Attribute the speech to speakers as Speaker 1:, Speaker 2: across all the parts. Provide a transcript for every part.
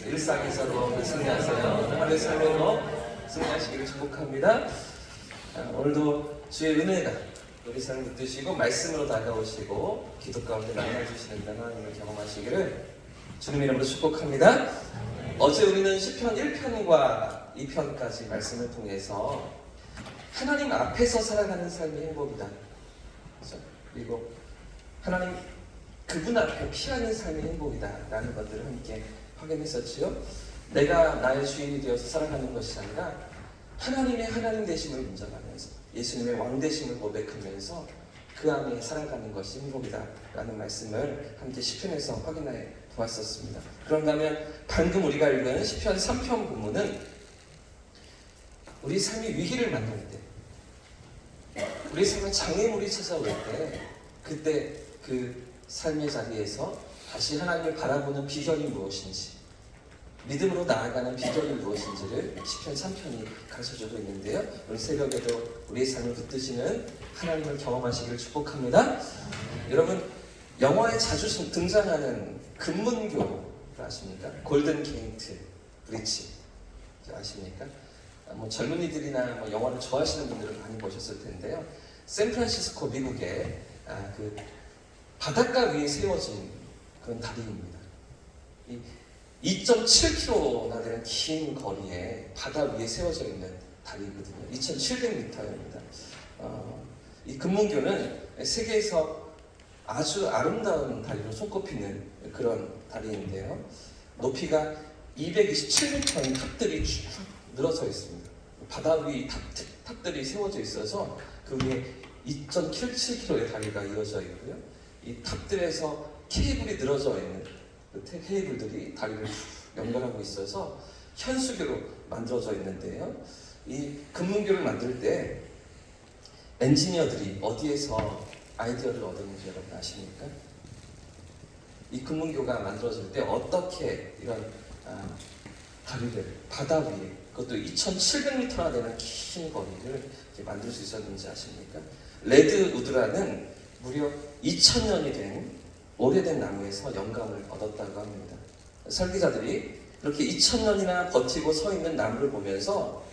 Speaker 1: 일상에서도 승리하세요. 하루의 삶에도 승리하시기를 축복합니다. 오늘도 주의 은혜가 우리 삶을 붙드시고 말씀으로 다가오시고 기도 가운데 만나주시는 하나님을 경험하시기를 주님 이름으로 축복합니다. 어제 우리는 시편 1편과 2편까지 말씀을 통해서 하나님 앞에서 살아가는 삶이 행복이다. 그렇죠? 그리고 하나님 그분 앞에 피하는 삶이 행복이다 라는 것들을 함께 확인했었지요. 내가 나의 주인이 되어서 살아가는 것이 아니라 하나님의 하나님 되심을 인정하면서 예수님의 왕 되심을 고백하면서 그 안에 살아가는 것이 행복이다 라는 말씀을 함께 시편에서 확인해 보았었습니다. 그런다면 방금 우리가 읽은 시편 3편 본문은 우리 삶이 위기를 만날 때, 우리 삶에 장애물이 찾아올 때, 그때 그 삶의 자리에서 다시 하나님을 바라보는 비결이 무엇인지, 믿음으로 나아가는 비결이 무엇인지를 시편 3편이 가르쳐주고 있는데요. 오늘 새벽에도 우리의 삶을 붙드시는 하나님을 경험하시기를 축복합니다. 여러분, 영화에 자주 등장하는 금문교를 아십니까? 골든 게이트 브릿지 아십니까? 젊은이들이나 영화를 좋아하시는 분들은 많이 보셨을 텐데요. 샌프란시스코 미국의 그 바닷가 위에 세워진 그런 다리입니다. 2.7km나 되는 긴 거리에 바다 위에 세워져 있는 다리거든요. 2,700m입니다. 이 금문교는 세계에서 아주 아름다운 다리로 손꼽히는 그런 다리인데요. 높이가 227m인 탑들이 쭉 늘어서 있습니다. 바다 위 탑들이 세워져 있어서 그 위에 2.77km의 다리가 이어져 있고요. 이 탑들에서 케이블이 늘어져 있는 그 케이블들이 다리를 연결하고 있어서 현수교로 만들어져 있는데요. 이 금문교를 만들 때 엔지니어들이 어디에서 아이디어를 얻었는지 여러분 아십니까? 이 금문교가 만들어질 때 어떻게 이런 다리를 바다 위에, 그것도 2,700m나 되는 긴 거리를 만들 수 있었는지 아십니까? 레드우드라는 무려 2,000년이 된 오래된 나무에서 영감을 얻었다고 합니다. 설계자들이 이렇게 2,000년이나 버티고 서 있는 나무를 보면서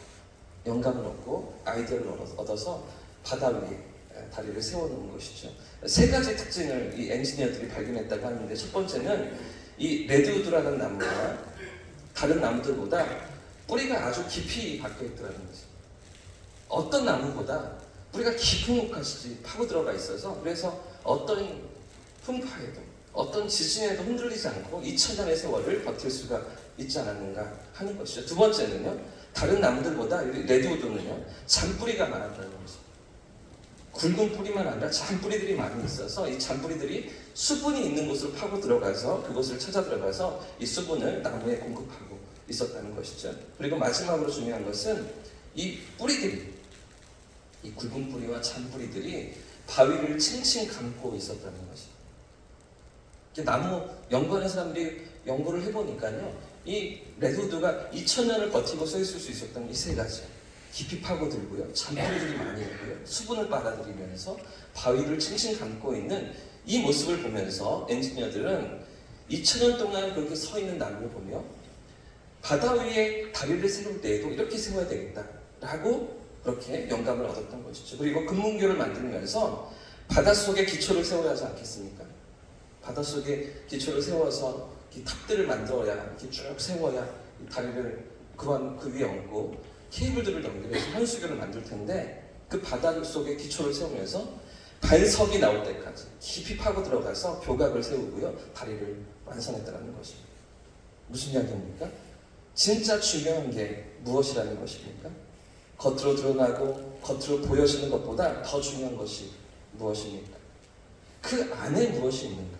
Speaker 1: 영감을 얻고 아이디어를 얻어서 바다 위에 다리를 세워놓은 것이죠. 세 가지 특징을 이 엔지니어들이 발견했다고 하는데, 첫 번째는 이 레드우드라는 나무가 다른 나무들보다 뿌리가 아주 깊이 박혀 있더라는 거죠. 어떤 나무보다 뿌리가 깊은 곳까지 파고 들어가 있어서, 그래서 어떤 풍파에도 어떤 지진에도 흔들리지 않고 2,000년의 세월을 버틸 수가 있지 않았는가 하는 것이죠. 두 번째는요, 다른 나무들보다 레드우드는요 잔뿌리가 많았다는 거죠. 굵은 뿌리만 아니라 잔뿌리들이 많이 있어서 이 잔뿌리들이 수분이 있는 곳으로 파고 들어가서 그곳을 찾아 들어가서 이 수분을 나무에 공급하고 있었다는 것이죠. 그리고 마지막으로 중요한 것은 이 뿌리들이, 이 굵은 뿌리와 잔뿌리들이 바위를 칭칭 감고 있었다는 것이죠. 나무 연구하는 사람들이 연구를 해보니까요, 이 레드우드가 2,000년을 버티고 서 있을 수 있었던 이 세 가지, 깊이 파고들고요, 잔뿌리들이 많이 있고요, 수분을 빨아들이면서 바위를 칭칭 감고 있는 이 모습을 보면서 엔지니어들은 2,000년 동안 그렇게 서 있는 나무를 보며 바다 위에 다리를 세울 때에도 이렇게 세워야 되겠다라고 그렇게 영감을 얻었던 것이죠. 그리고 금문교를 만들면서 바닷속에 기초를 세워야 하지 않겠습니까? 바닷속에 기초를 세워서 이 탑들을 만들어야, 이렇게 쭉 세워야 이 다리를 그 위에 얹고 케이블들을 연결해서 현수교를 만들 텐데, 그 바닷속에 기초를 세우면서 반석이 나올 때까지 깊이 파고 들어가서 교각을 세우고요, 다리를 완성했다는 것입니다. 무슨 이야기입니까? 진짜 중요한 게 무엇이라는 것입니까? 겉으로 드러나고 겉으로 보여지는 것보다 더 중요한 것이 무엇입니까? 그 안에 무엇이 있는가?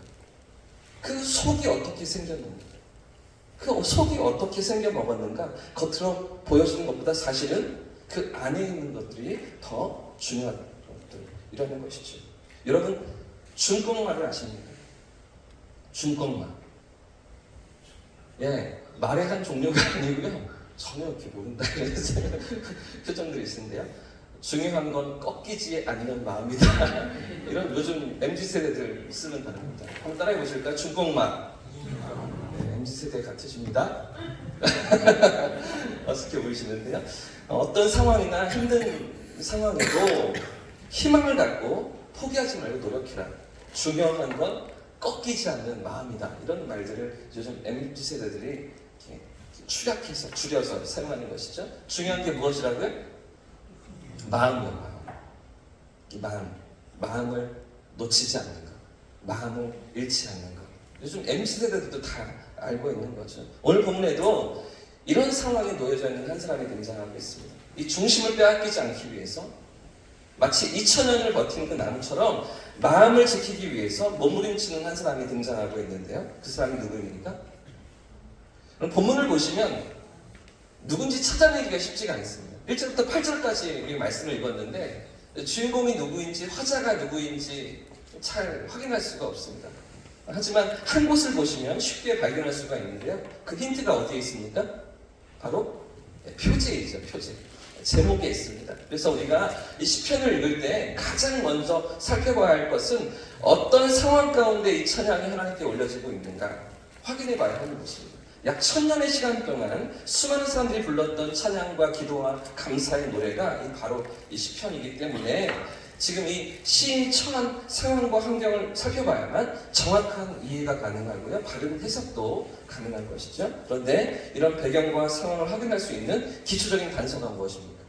Speaker 1: 그 속이 어떻게 생겼는가? 그 속이 어떻게 생겨 먹었는가? 겉으로 보여지는 것보다 사실은 그 안에 있는 것들이 더 중요한 것들이라는 것이죠. 여러분, 중국말을 아십니까? 중국말. 예, 말의 한 종류가 아니고요, 전혀 이렇게 모른다 이런 표정들이 있는데요. 중요한 건 꺾이지 않는 마음이다. 이런 요즘 MZ세대들 쓰는 단어입니다. 한번 따라해 보실까요? 중국말. 네, MZ세대 같으십니다. 어색해 보이시는데요. 어떤 상황이나 힘든 상황에도 희망을 갖고 포기하지 말고 노력해라. 중요한 건 꺾이지 않는 마음이다. 이런 말들을 요즘 MZ세대들이 이렇게 축약해서 줄여서 사용하는 것이죠. 중요한 게 무엇이라고요? 마음이요. 마음을 놓치지 않는 것, 마음을 잃지 않는 것. 요즘 MZ세대들도 다 알고 있는 거죠. 오늘 본문에도 이런 상황에 놓여져 있는 한 사람이 등장하고 있습니다. 이 중심을 빼앗기지 않기 위해서 마치 2000년을 버틴 그 나무처럼 마음을 지키기 위해서 몸부림치는 한 사람이 등장하고 있는데요. 그 사람이 누구입니까? 그럼 본문을 보시면 누군지 찾아내기가 쉽지가 않습니다. 1절부터 8절까지 우리 말씀을 읽었는데 주인공이 누구인지, 화자가 누구인지 잘 확인할 수가 없습니다. 하지만 한 곳을 보시면 쉽게 발견할 수가 있는데요. 그 힌트가 어디에 있습니까? 바로 표제이죠. 표제. 제목에 있습니다. 그래서 우리가 이 시편을 읽을 때 가장 먼저 살펴봐야 할 것은 어떤 상황 가운데 이 찬양이 하나님께 올려지고 있는가 확인해 봐야 하는 것입니다. 약 1000년의 시간 동안 수많은 사람들이 불렀던 찬양과 기도와 감사의 노래가 바로 이 시편이기 때문에 지금 이 시인이 처한 상황과 환경을 살펴봐야만 정확한 이해가 가능하고요. 바른 해석도 가능한 것이죠. 그런데 이런 배경과 상황을 확인할 수 있는 기초적인 단서가 무엇입니까?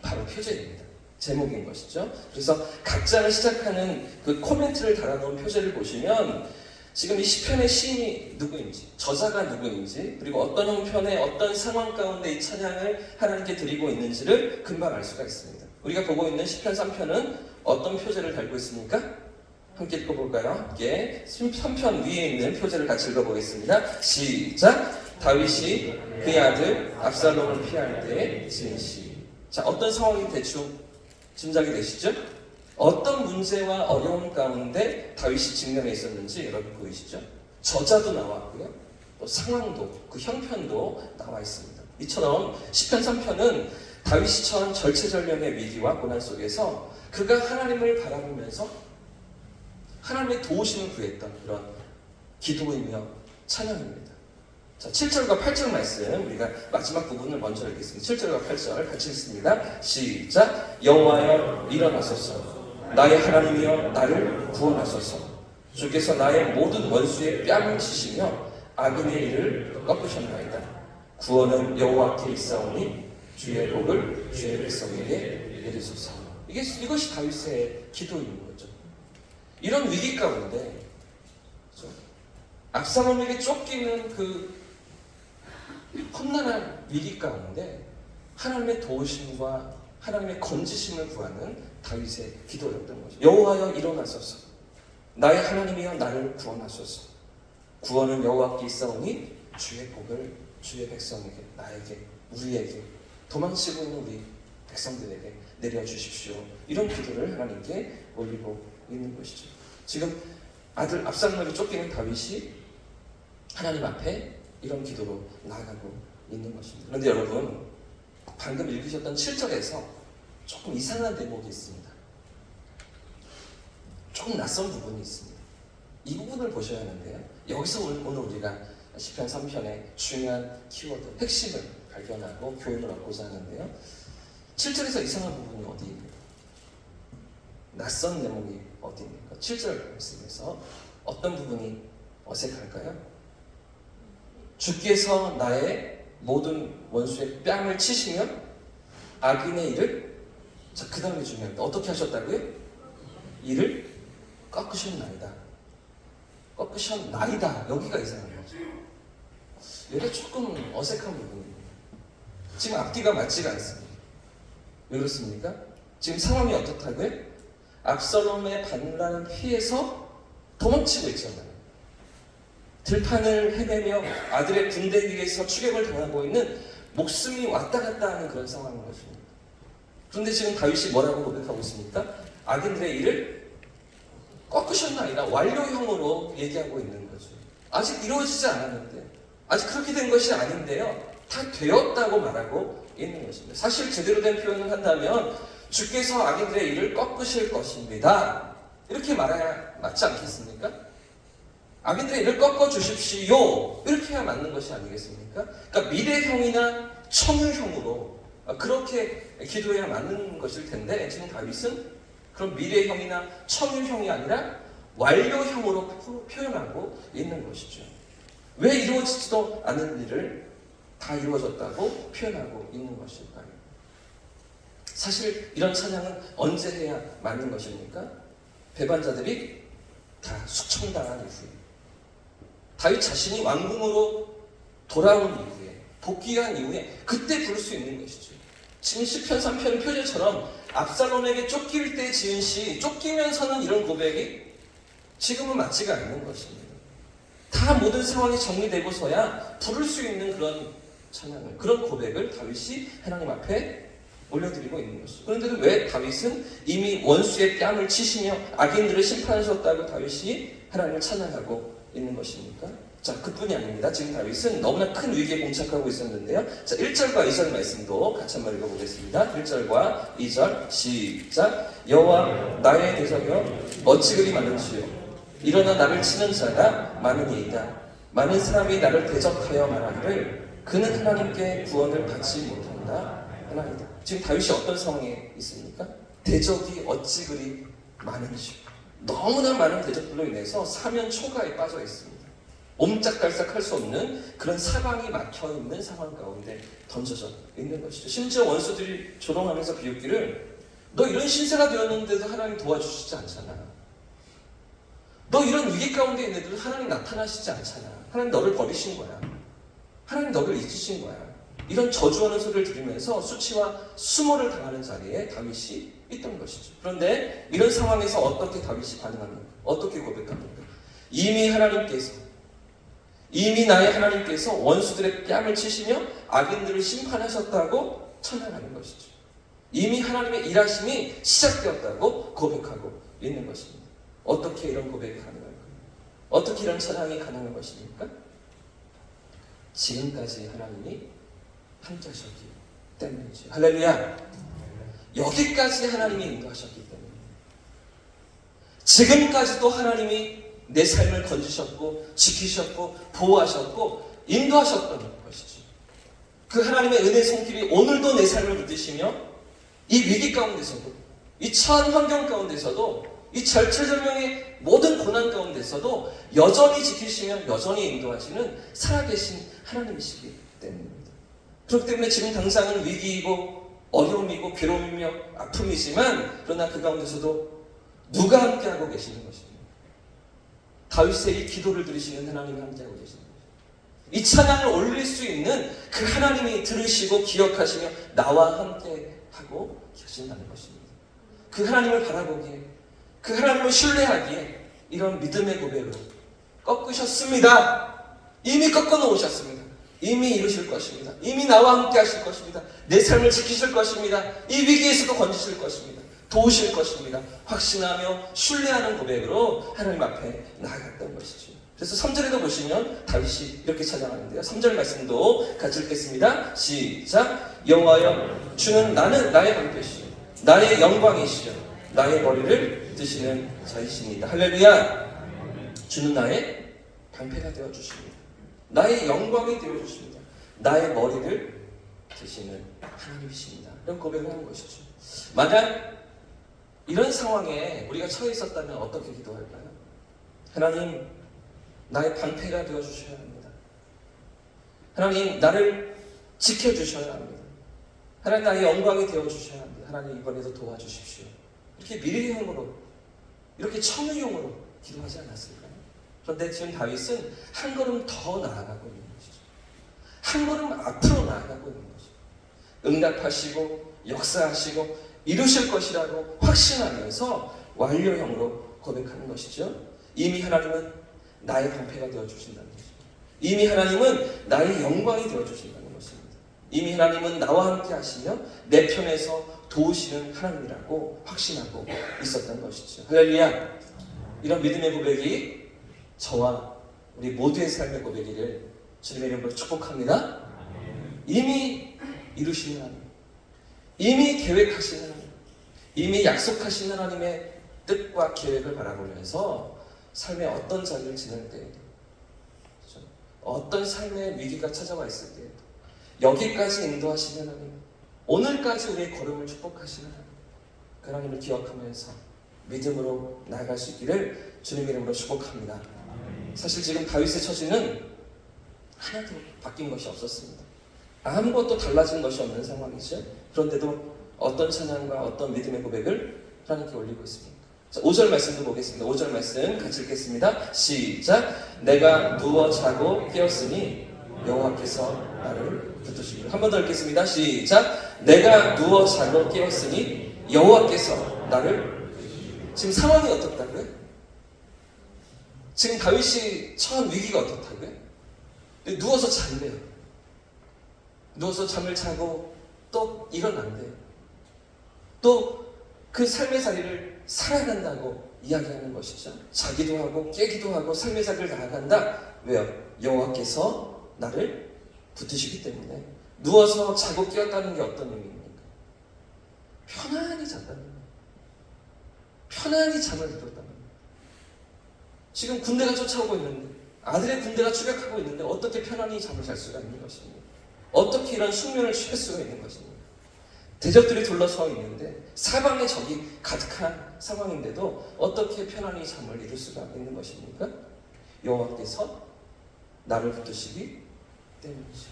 Speaker 1: 바로 표제입니다. 제목인 것이죠. 그래서 각장을 시작하는 그 코멘트를 달아놓은 표제를 보시면 지금 이 시편의 시인이 누구인지, 저자가 누구인지, 그리고 어떤 형편의 어떤 상황 가운데 이 찬양을 하나님께 드리고 있는지를 금방 알 수가 있습니다. 우리가 보고 있는 시편 3편은 어떤 표제를 달고 있습니까? 함께 읽어볼까요? 함께 3편 위에 있는 표제를 같이 읽어보겠습니다. 시작! 다윗이 그의 아들 압살롬을 피할 때 지은 시. 자, 어떤 상황이 대충 짐작이 되시죠? 어떤 문제와 어려움 가운데 다윗이 직면해 있었는지 여러분 보이시죠? 저자도 나왔고요. 또 상황도, 그 형편도 나와 있습니다. 이처럼 시편 3편은 다윗이 처한 절체절명의 위기와 고난 속에서 그가 하나님을 바라보면서 하나님의 도우심을 구했던 그런 기도이며 찬양입니다. 자, 7절과 8절 말씀 우리가 마지막 부분을 먼저 읽겠습니다. 7절과 8절 같이 읽습니다. 시작! 여호와여 일어나소서. 나의 하나님이여 나를 구원하소서. 주께서 나의 모든 원수의 뺨을 치시며 악인의 일을 꺾으셨나이다. 구원은 여호와께 있사오니 주의 복을 주의 백성에게 내리소서. 이것이 다윗의 기도인 거죠. 이런 위기 가운데 그렇죠? 압살롬에게 쫓기는 그 험난한 위기 가운데 하나님의 도우심과 하나님의 건지심을 구하는 다윗의 기도였던 거죠. 여호와여 일어나소서. 나의 하나님이여 나를 구원하소서. 구원은 여호와께 있사오니 주의 복을 주의 백성에게, 나에게, 우리에게, 도망치고 있는 우리 백성들에게 내려주십시오. 이런 기도를 하나님께 올리고 있는 것이죠. 지금 아들 압살롬에게 쫓기는 다윗이 하나님 앞에 이런 기도로 나아가고 있는 것입니다. 그런데 여러분, 방금 읽으셨던 7절에서 조금 이상한 대목이 있습니다. 조금 낯선 부분이 있습니다. 이 부분을 보셔야 하는데요. 여기서 오늘 우리가 시편 3편의 중요한 키워드, 핵심을 발견하고 교훈을 얻고자 하는데요. 7절에서 이상한 부분이 어디입니까? 낯선 대목이 어디입니까? 7절 말씀에서 어떤 부분이 어색할까요? 주께서 나의 모든 원수의 뺨을 치시며 악인의 일을, 자, 그 다음에 중요합니다. 어떻게 하셨다고요? 이를 꺾으셨나이다. 꺾으셨나이다. 여기가 이상한 거죠. 여기가 조금 어색한 부분입니다. 지금 앞뒤가 맞지가 않습니다. 왜 그렇습니까? 지금 상황이 어떻다고요? 압살롬의 반란을 피해서 도망치고 있잖아요. 들판을 헤매며 아들의 군대 위에서 추격을 당하고 있는, 목숨이 왔다 갔다 하는 그런 상황인 것입니다. 그런데 지금 다윗이 뭐라고 고백하고 있습니까? 악인들의 일을 꺾으셨나이다. 완료형으로 얘기하고 있는 거죠. 아직 이루어지지 않았는데, 아직 그렇게 된 것이 아닌데요, 다 되었다고 말하고 있는 것입니다. 사실 제대로 된 표현을 한다면 주께서 악인들의 일을 꺾으실 것입니다. 이렇게 말해야 맞지 않겠습니까? 악인들의 일을 꺾어주십시오. 이렇게 해야 맞는 것이 아니겠습니까? 그러니까 미래형이나 청유형으로 그렇게 기도해야 맞는 것일 텐데 지금 다윗은 그런 미래형이나 청유형이 아니라 완료형으로 표현하고 있는 것이죠. 왜 이루어지지도 않은 일을 다 이루어졌다고 표현하고 있는 것일까요? 사실 이런 찬양은 언제 해야 맞는 것입니까? 배반자들이 다 숙청당한 이후에, 다윗 자신이 왕궁으로 돌아온 이후에, 복귀한 이후에 그때 부를 수 있는 것이죠. 지금 시편 3편 표제처럼 압살롬에게 쫓길 때 지은 시, 쫓기면서는 이런 고백이 지금은 맞지가 않는 것입니다. 다 모든 상황이 정리되고서야 부를 수 있는 그런 찬양을, 그런 고백을 다윗이 하나님 앞에 올려드리고 있는 것이죠. 그런데도 왜 다윗은 이미 원수의 뺨을 치시며 악인들을 심판하셨다고 다윗이 하나님을 찬양하고 있는 것입니까? 자, 그뿐이 아닙니다. 지금 다윗은 너무나 큰 위기에 봉착하고 있었는데요. 자, 1절과 2절 말씀도 같이 한번 읽어보겠습니다. 1절과 2절 시작. 여호와 나의 대적이여 어찌 그리 많은지요. 일어나 나를 치는 자가 많으니이다. 많은 사람이 나를 대적하여 말하기를 그는 하나님께 구원을 받지 못한다 하나이다. 지금 다윗이 어떤 상황에 있습니까? 대적이 어찌 그리 많은지, 너무나 많은 대적들로 인해서 사면 초가에 빠져 있습니다. 옴짝달싹 할 수 없는 그런 사방이 막혀있는 상황 가운데 던져져 있는 것이죠. 심지어 원수들이 조롱하면서 비웃기를 너 이런 신세가 되었는데도 하나님 도와주시지 않잖아. 너 이런 위기 가운데 있는데도 하나님 나타나시지 않잖아. 하나님 너를 버리신 거야. 하나님 너를 잊으신 거야. 이런 저주하는 소리를 들으면서 수치와 수모를 당하는 자리에 다윗이 있던 것이죠. 그런데 이런 상황에서 어떻게 다윗이 반응합니까? 어떻게 고백합니까? 이미 나의 하나님께서 원수들의 뺨을 치시며 악인들을 심판하셨다고 찬양하는 것이죠. 이미 하나님의 일하심이 시작되었다고 고백하고 있는 것입니다. 어떻게 이런 고백이 가능할까요? 어떻게 이런 찬양이 가능한 것입니까? 지금까지 하나님이 함께하셨기 때문이죠. 할렐루야! 여기까지 하나님이 인도하셨기 때문에, 지금까지도 하나님이 내 삶을 건지셨고 지키셨고 보호하셨고 인도하셨던 것이죠. 그 하나님의 은혜 손길이 오늘도 내 삶을 붙드시며 이 위기 가운데서도, 이 처한 환경 가운데서도, 이 절체절명의 모든 고난 가운데서도 여전히 지키시며 여전히 인도하시는 살아계신 하나님이시기 때문입니다. 그렇기 때문에 지금 당장은 위기이고 어려움이고 괴로움이며 아픔이지만, 그러나 그 가운데서도 누가 함께하고 계시는 것입니다. 다윗의 이 기도를 들으시는 하나님이 함께하고 계시는 것입니다. 이 찬양을 올릴 수 있는 그 하나님이 들으시고 기억하시며 나와 함께하고 계신다는 것입니다. 그 하나님을 바라보기에, 그 하나님을 신뢰하기에 이런 믿음의 고백으로 꺾으셨습니다. 이미 꺾어 놓으셨습니다. 이미 이루실 것입니다. 이미 나와 함께 하실 것입니다. 내 삶을 지키실 것입니다. 이 위기에서도 건지실 것입니다. 도우실 것입니다. 확신하며 신뢰하는 고백으로 하나님 앞에 나아갔던 것이죠. 그래서 3절에도 보시면 다윗이 이렇게 찬양하는데요. 3절 말씀도 같이 읽겠습니다. 시작. 여호와여 주는 나는 나의 방패시요 나의 영광이시요 나의 머리를 드시는 자이십니다. 할렐루야. 주는 나의 방패가 되어주십니다. 나의 영광이 되어주십니다. 나의 머리를 드시는 하나님이십니다. 이런 고백을 하는 것이죠. 만약 이런 상황에 우리가 처해 있었다면 어떻게 기도할까요? 하나님, 나의 방패가 되어주셔야 합니다. 하나님, 나를 지켜주셔야 합니다. 하나님, 나의 영광이 되어주셔야 합니다. 하나님, 이번에도 도와주십시오. 이렇게 미래형으로, 이렇게 청유형으로 기도하지 않았을까요? 그런데 지금 다윗은 한 걸음 더 나아가고 있는 것이죠. 한 걸음 앞으로 나아가고 있는 것이죠. 응답하시고 역사하시고 이루실 것이라고 확신하면서 완료형으로 고백하는 것이죠. 이미 하나님은 나의 방패가 되어주신다는 것입니다. 이미 하나님은 나의 영광이 되어주신다는 것입니다. 이미 하나님은 나와 함께 하시며 내 편에서 도우시는 하나님이라고 확신하고 있었던 것이죠. 할렐루야. 이런 믿음의 고백이 저와 우리 모두의 삶의 고백이를 주님의 이름으로 축복합니다. 이미 이루시는 하나님, 이미 계획하시는 하나님, 이미 약속하신 하나님의 뜻과 계획을 바라보면서 삶의 어떤 자리를 지낼 때에도, 그렇죠? 어떤 삶의 위기가 찾아와 있을 때에도 여기까지 인도하시는 하나님, 오늘까지 우리의 걸음을 축복하시는 하나님, 그 하나님을 기억하면서 믿음으로 나아갈 수 있기를 주님 이름으로 축복합니다. 사실 지금 다윗의 처지는 하나도 바뀐 것이 없었습니다. 아무것도 달라진 것이 없는 상황이죠. 그런데도 어떤 찬양과 어떤 믿음의 고백을 하나님께 올리고 있습니다. 자, 5절 말씀도 보겠습니다. 5절 말씀 같이 읽겠습니다. 시작. 내가 누워 자고 깨었으니 여호와께서 나를 붙드시기를. 한 번 더 읽겠습니다. 시작. 내가 누워 자고 깨었으니 여호와께서 나를. 지금 상황이 어떻다고요? 지금 다윗이 처한 위기가 어떻다고요? 누워서 잔대요. 누워서 잠을 자고 또 일어난대요. 또 그 삶의 자리를 살아간다고 이야기하는 것이죠. 자기도 하고 깨기도 하고 삶의 자리를 나아간다. 왜요? 여호와께서 나를 붙드시기 때문에. 누워서 자고 깨었다는 게 어떤 의미입니까? 편안히 잤다는 거예요. 편안히 잠을 이뤘다는 거예요. 지금 군대가 쫓아오고 있는데, 아들의 군대가 추격하고 있는데 어떻게 편안히 잠을 잘 수가 있는 것입니까? 어떻게 이런 숙면을 취할 수가 있는 것입니까? 대적들이 둘러서 있는데 사방에 적이 가득한 상황인데도 어떻게 편안히 잠을 이룰 수가 있는 것입니까? 여호와께서 나를 붙드시기 때문이죠.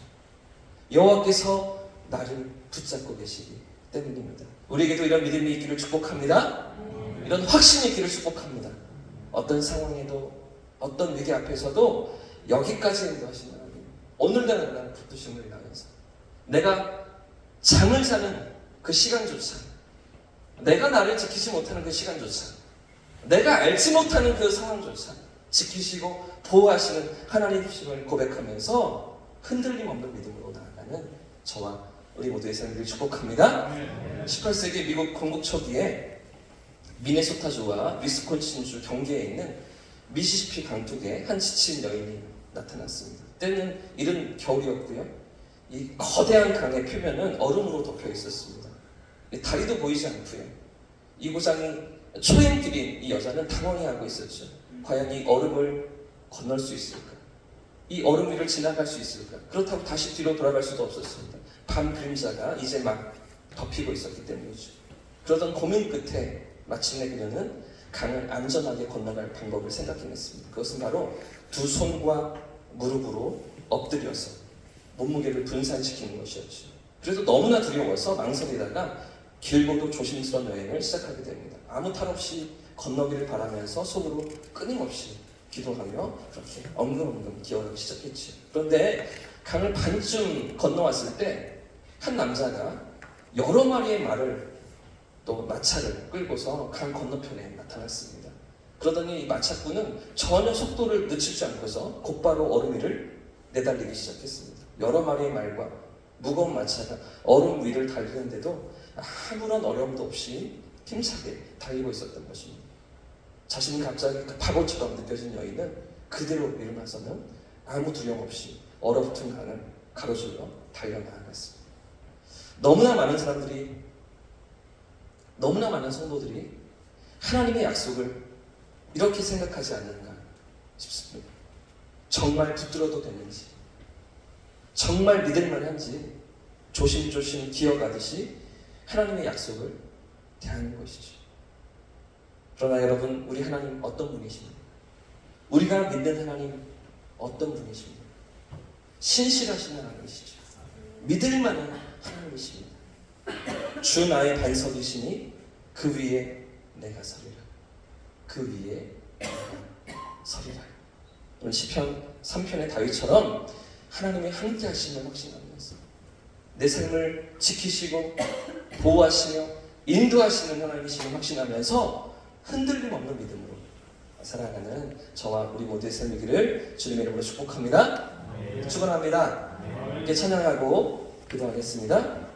Speaker 1: 여호와께서 나를 붙잡고 계시기 때문입니다. 우리에게도 이런 믿음이 있기를 축복합니다. 이런 확신이 있기를 축복합니다. 어떤 상황에도 어떤 위기 앞에서도 여기까지 인도하시는 하나님, 오늘도 나를 붙드심을 인하여서 내가 잠을 자는 그 시간조차, 내가 나를 지키지 못하는 그 시간조차, 내가 알지 못하는 그 상황조차 지키시고 보호하시는 하나님이심을 고백하면서 흔들림 없는 믿음으로 나아가는 저와 우리 모두의 삶을 축복합니다. 18세기 미국 건국 초기에 미네소타주와 위스콘신주 경계에 있는 미시시피 강둑에 한 지친 여인이 나타났습니다. 때는 이른 겨울이었고요. 이 거대한 강의 표면은 얼음으로 덮여 있었습니다. 다리도 보이지 않고요. 이 고장이 초행길인 이 여자는 당황해하고 있었죠. 과연 이 얼음을 건널 수 있을까? 이 얼음 위를 지나갈 수 있을까? 그렇다고 다시 뒤로 돌아갈 수도 없었습니다. 밤 그림자가 이제 막 덮이고 있었기 때문이죠. 그러던 고민 끝에 마침내 그녀는 강을 안전하게 건너갈 방법을 생각해냈습니다. 그것은 바로 두 손과 무릎으로 엎드려서 몸무게를 분산시키는 것이었죠. 그래도 너무나 두려워서 망설이다가 길고도 조심스러운 여행을 시작하게 됩니다. 아무 탈 없이 건너기를 바라면서 속으로 끊임없이 기도하며 그렇게 엉금엉금 기어가기 시작했죠. 그런데 강을 반쯤 건너왔을 때 한 남자가 여러 마리의 말을 또 마차를 끌고서 강 건너편에 나타났습니다. 그러더니 이 마차꾼은 전혀 속도를 늦추지 않고서 곧바로 얼음 위를 내달리기 시작했습니다. 여러 마리의 말과 무거운 마차가 얼음 위를 달리는데도 아무런 어려움도 없이 힘차게 달리고 있었던 것입니다. 자신이 갑자기 그 바보처럼 느껴진 여인은 그대로 일어나서는 아무 두려움 없이 얼어붙은 강을 가로질러 달려나갔습니다. 너무나 많은 사람들이, 너무나 많은 성도들이 하나님의 약속을 이렇게 생각하지 않는가 싶습니다. 정말 붙들어도 되는지, 정말 믿을 만한지 조심조심 기어가듯이 하나님의 약속을 대하는 것이죠. 그러나 여러분, 우리 하나님 어떤 분이십니까? 우리가 믿는 하나님 어떤 분이십니까? 신실하신 하나님이시죠. 믿을 만한 하나님이십니다. 주 나의 반석이시니 그 위에 내가 서리라. 그 위에 내가 서리라. 오늘 시편 3편의 다윗처럼 하나님의 함께 하심을 확신하면서 내 삶을 지키시고 보호하시며 인도하시는 하나님이심을 확신하면서 흔들림 없는 믿음으로 살아가는 저와 우리 모두의 삶이기를 주님의 이름으로 축복합니다. 축원합니다. 함께 찬양하고 기도하겠습니다.